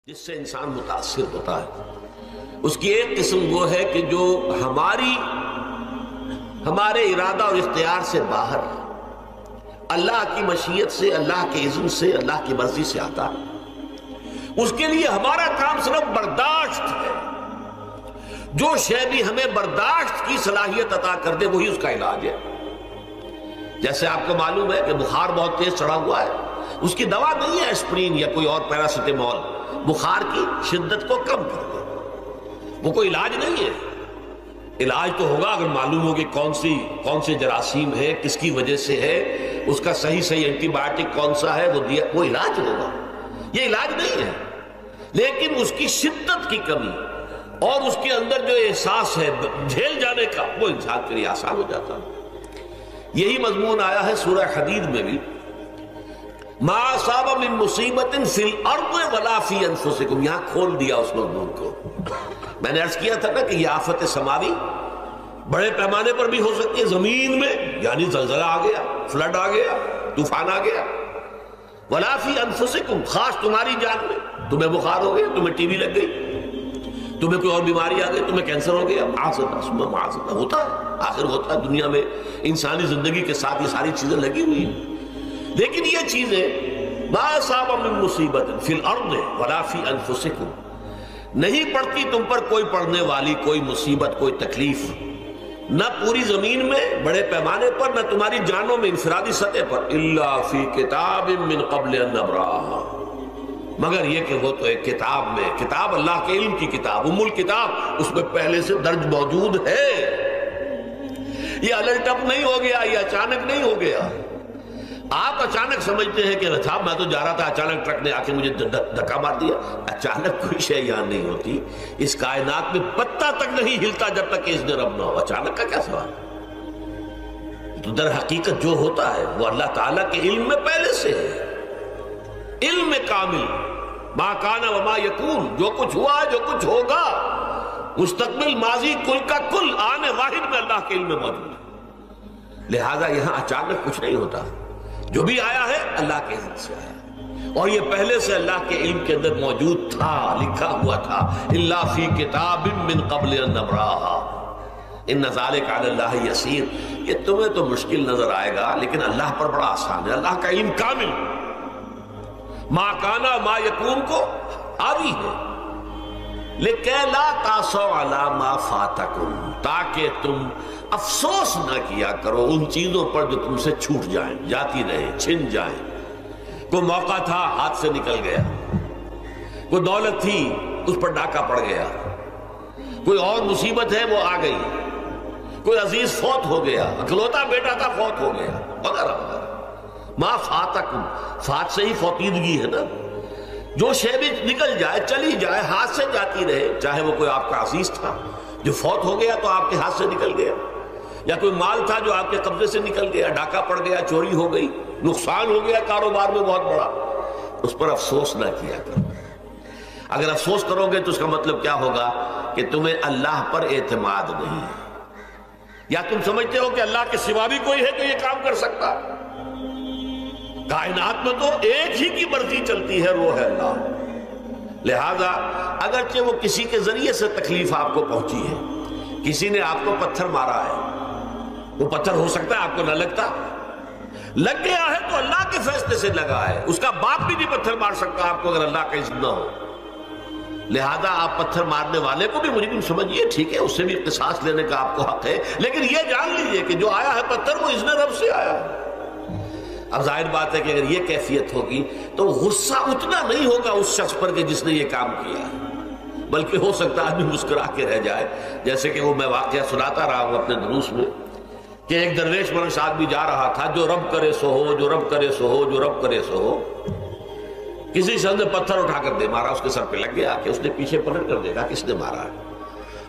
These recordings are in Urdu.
جس سے انسان متاثر ہوتا ہے، اس کی ایک قسم وہ ہے کہ جو ہمارے ارادہ اور اختیار سے باہر، اللہ کی مشیت سے، اللہ کے اذن سے، اللہ کی مرضی سے آتا ہے۔ اس کے لیے ہمارا کام صرف برداشت ہے۔ جو شے بھی ہمیں برداشت کی صلاحیت عطا کر دے وہی اس کا علاج ہے۔ جیسے آپ کو معلوم ہے کہ بخار بہت تیز چڑھا ہوا ہے، اس کی دوا نہیں ہے اسپرین یا کوئی اور پیراسیٹامول، بخار کی شدت کو کم کر دے، وہ کوئی علاج نہیں ہے۔ علاج تو ہوگا اگر معلوم ہو کہ کون سے جراثیم ہے، کس کی وجہ سے ہے، اس کا صحیح اینٹی بائیوٹک کون سا ہے، وہ علاج ہوگا۔ یہ علاج نہیں ہے، لیکن اس کی شدت کی کمی اور اس کے اندر جو احساس ہے جھیل جانے کا، وہ انسان کے لیے آسان ہو جاتا ہے۔ یہی مضمون آیا ہے سورہ حدید میں بھی، ما اصاب من مصیبت فی الارض ولا فی انفسکم، یہاں کھول دیا اس مضمون کو۔ میں نے عرض کیا تھا نا کہ یہ آفت سماوی بڑے پیمانے پر بھی ہو سکتی ہے، زمین میں یعنی زلزلہ آ گیا، فلڈ آ گیا، طوفان آ گیا، ولا فی انفسکم، خاص تمہاری جان میں، تمہیں بخار ہو گیا، تمہیں ٹی وی لگ گئی، تمہیں کوئی اور بیماری آ گئی، تمہیں کینسر ہو گیا، معاذ اللہ ہوتا ہے، آخر ہوتا ہے، دنیا میں انسانی زندگی کے ساتھ یہ ساری چیزیں لگی ہوئی ہیں۔ لیکن یہ چیزیں ما اصاب من مصیبت فی الارض ولا فی انفسکم، نہیں پڑتی تم پر کوئی پڑنے والی کوئی مصیبت، کوئی تکلیف، نہ پوری زمین میں بڑے پیمانے پر، نہ تمہاری جانوں میں انفرادی سطح پر، الا فی کتاب من قبل ان نبرأھا، مگر یہ کہ وہ تو ایک کتاب میں، کتاب اللہ کے علم کی کتاب، ام الکتاب، اس میں پہلے سے درج موجود ہے۔ یہ الٹ اپ نہیں ہو گیا، یہ اچانک نہیں ہو گیا۔ آپ اچانک سمجھتے ہیں کہ صاحب میں تو جا رہا تھا، اچانک ٹرک نے آ کے مجھے دھکا مار دیا۔ اچانک کوئی شے یہاں نہیں ہوتی، اس کائنات میں پتہ تک نہیں ہلتا جب تک کہ اذن رب نہ ہو۔ اچانک کا کیا سوال ہے؟ تو در حقیقت جو ہوتا ہے وہ اللہ تعالیٰ کے علم میں پہلے سے ہے، علم میں کامل، ما کان وما یکون، جو کچھ ہوا ہے، جو کچھ ہوگا، مستقبل، ماضی، کل کا کل آن واحد میں اللہ کے علم میں موجود ہے۔ لہذا یہاں اچانک کچھ نہیں ہوتا، جو بھی آیا ہے اللہ کے علم سے آیا، اور یہ پہلے سے اللہ کے علم کے اندر موجود تھا، لکھا ہوا تھا، الا فی کتاب من قبل ان نبرأھا ان ذلک علی اللہ یسیر۔ یہ تمہیں تو مشکل نظر آئے گا لیکن اللہ پر بڑا آسان ہے، اللہ کا علم کامل، ما کانا ما یکون کو آوی ہے، لِکَیْ لَا تَأْسَوْا عَلَىٰ مَا فَاتَکُمْ، تاکہ تم افسوس نہ کیا کرو ان چیزوں پر جو تم سے چھوٹ جائیں، جاتی رہیں، چھن جائیں۔ کوئی موقع تھا ہاتھ سے نکل گیا، کوئی دولت تھی اس پر ڈاکہ پڑ گیا، کوئی اور مصیبت ہے وہ آ گئی، کوئی عزیز فوت ہو گیا، اکلوتا بیٹا تھا فوت ہو گیا، وغیرہ وغیرہ۔ ما فاتکم، فات سے ہی فوتیدگی ہے نا، جو شے بھی نکل جائے، چلی جائے، ہاتھ سے جاتی رہے، چاہے وہ کوئی آپ کا عزیز تھا جو فوت ہو گیا تو آپ کے ہاتھ سے نکل گیا، یا کوئی مال تھا جو آپ کے قبضے سے نکل گیا، ڈاکہ پڑ گیا، چوری ہو گئی، نقصان ہو گیا کاروبار میں بہت بڑا، اس پر افسوس نہ کیا کرو۔ اگر افسوس کرو گے تو اس کا مطلب کیا ہوگا کہ تمہیں اللہ پر اعتماد نہیں ہے، یا تم سمجھتے ہو کہ اللہ کے سوا بھی کوئی ہے جو یہ کام کر سکتا ہے۔ کائنات میں تو ایک ہی کی مرضی چلتی ہے، وہ ہے اللہ۔ لہذا اگرچہ وہ کسی کے ذریعے سے تکلیف آپ کو پہنچی ہے، کسی نے آپ کو پتھر مارا ہے، وہ پتھر ہو سکتا ہے آپ کو نہ لگتا، لگ گیا ہے تو اللہ کے فیصلے سے لگا ہے، اس کا باپ بھی نہیں پتھر مار سکتا آپ کو اگر اللہ کا اذن نہ ہو۔ لہذا آپ پتھر مارنے والے کو بھی مجرم سمجھیے، ٹھیک ہے، اس سے بھی قصاص لینے کا آپ کو حق ہے، لیکن یہ جان لیجئے کہ جو آیا ہے پتھر وہ اذن رب سے آیا ہے۔ اب ظاہر بات ہے کہ اگر یہ کیفیت ہوگی تو غصہ اتنا نہیں ہوگا اس شخص پر کہ جس نے یہ کام کیا ہے، بلکہ ہو سکتا ہے آدمی مسکرا کے رہ جائے، جیسے کہ وہ میں واقعہ سناتا رہا ہوں اپنے دروس میں کہ ایک درویش منش آدمی جا رہا تھا، جو رب کرے سو ہو، جو رب کرے سو ہو، جو رب کرے سو ہو، کسی شخص نے پتھر اٹھا کر دے مارا، اس کے سر پہ لگ گیا کہ اس نے پیچھے پلٹ کر دیکھا کس نے مارا ہے،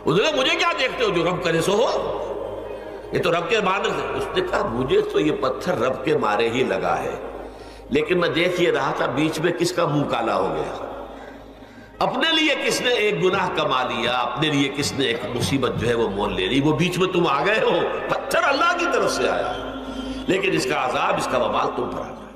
اس نے کہا مجھے کیا دیکھتے ہو، جو رب کرے سو ہو، یہ تو رب کے مارے سے۔ اس نے کہا مجھے تو یہ پتھر رب کے مارے ہی لگا ہے، لیکن میں دیکھ یہ رہا تھا بیچ میں کس کا منہ کالا ہو گیا، اپنے لیے کس نے ایک گناہ کما لیا، اپنے لیے کس نے ایک مصیبت جو ہے وہ مول لے لی، وہ بیچ میں تم آ گئے ہو، پتھر اللہ کی طرف سے آیا، لیکن اس کا عذاب، اس کا وبال تم پر آ گیا۔